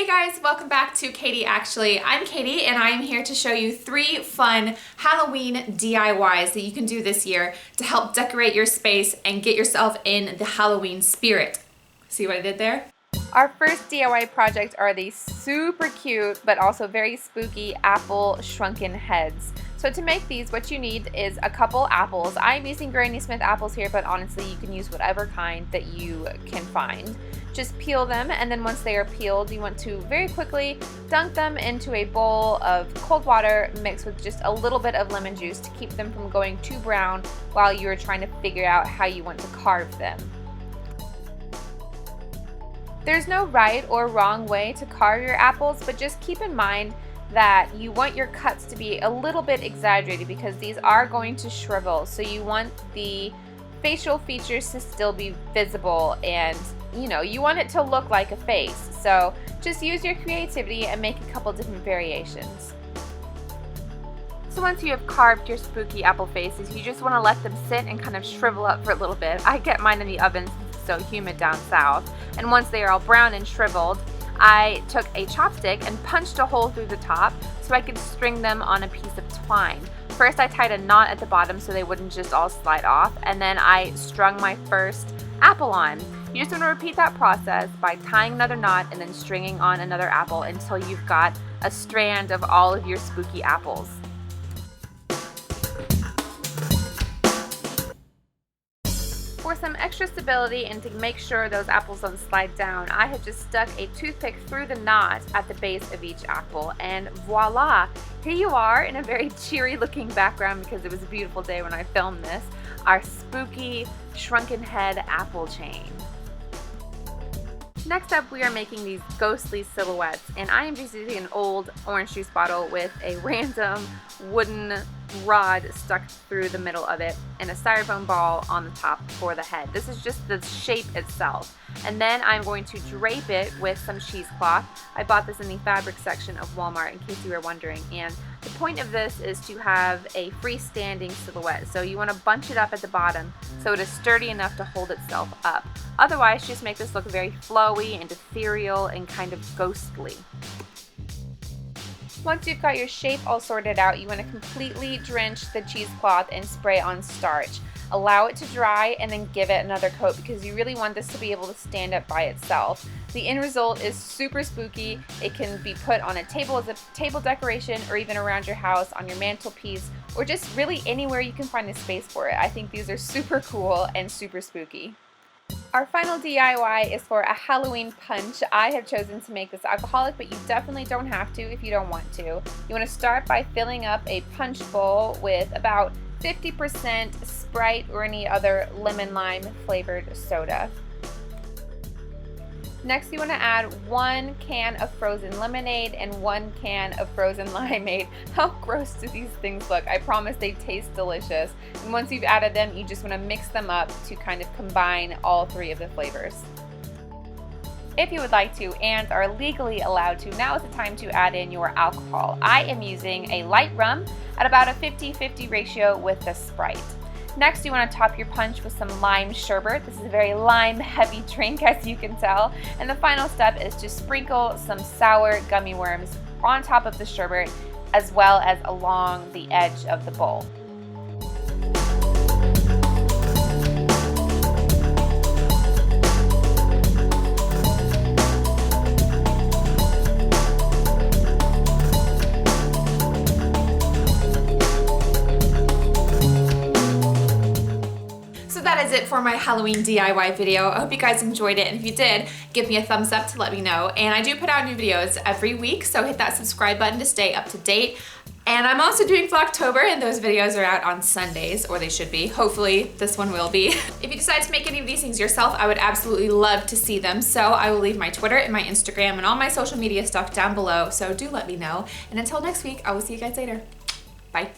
Hey guys, welcome back to Katie Actually. I'm Katie and I'm here to show you 3 fun Halloween DIYs that you can do this year to help decorate your space and get yourself in the Halloween spirit. See what I did there? Our first DIY project are these super cute but also very spooky apple shrunken heads. So to make these, what you need is a couple apples. I'm using Granny Smith apples here, but honestly you can use whatever kind that you can find. Just peel them, and then once they are peeled, you want to very quickly dunk them into a bowl of cold water mixed with just a little bit of lemon juice to keep them from going too brown while you're trying to figure out how you want to carve them. There's no right or wrong way to carve your apples, but just keep in mind that you want your cuts to be a little bit exaggerated because these are going to shrivel, so you want the facial features to still be visible, and you want it to look like a face. So just use your creativity and make a couple different variations. So once you have carved your spooky apple faces, you just want to let them sit and kind of shrivel up for a little bit. I get mine in the oven since it's so humid down south, and once they are all brown and shriveled, I took a chopstick and punched a hole through the top so I could string them on a piece of twine. First I tied a knot at the bottom so they wouldn't just all slide off, and then I strung my first apple on. You just want to repeat that process by tying another knot and then stringing on another apple until you've got a strand of all of your spooky apples. For some extra stability and to make sure those apples don't slide down, I have just stuck a toothpick through the knot at the base of each apple, and voila! Here you are in a very cheery looking background because it was a beautiful day when I filmed this, our spooky shrunken head apple chain. Next up, we are making these ghostly silhouettes, and I am just using an old orange juice bottle with a random wooden rod stuck through the middle of it and a styrofoam ball on the top for the head. This is just the shape itself. And then I'm going to drape it with some cheesecloth. I bought this in the fabric section of Walmart in case you were wondering. And the point of this is to have a freestanding silhouette. So you want to bunch it up at the bottom so it is sturdy enough to hold itself up. Otherwise, just make this look very flowy and ethereal and kind of ghostly. Once you've got your shape all sorted out, you want to completely drench the cheesecloth and spray on starch. Allow it to dry and then give it another coat because you really want this to be able to stand up by itself. The end result is super spooky. It can be put on a table as a table decoration or even around your house on your mantelpiece or just really anywhere you can find a space for it. I think these are super cool and super spooky. Our final DIY is for a Halloween punch. I have chosen to make this alcoholic, but you definitely don't have to if you don't want to. You want to start by filling up a punch bowl with about 50% Sprite or any other lemon lime flavored soda. Next, you want to add 1 can of frozen lemonade and 1 can of frozen limeade. How gross do these things look? I promise they taste delicious. And once you've added them, you just want to mix them up to kind of combine all 3 of the flavors. If you would like to and are legally allowed to, now is the time to add in your alcohol. I am using a light rum at about a 50-50 ratio with the Sprite. Next, you want to top your punch with some lime sherbet. This is a very lime-heavy drink, as you can tell. And the final step is to sprinkle some sour gummy worms on top of the sherbet, as well as along the edge of the bowl. That is it for my Halloween DIY video. I hope you guys enjoyed it, and if you did, give me a thumbs up to let me know. And I do put out new videos every week, so hit that subscribe button to stay up to date. And I'm also doing Vlogtober, and those videos are out on Sundays, or they should be. Hopefully this one will be. If you decide to make any of these things yourself, I would absolutely love to see them. So I will leave my Twitter and my Instagram and all my social media stuff down below, so do let me know. And until next week, I will see you guys later. Bye.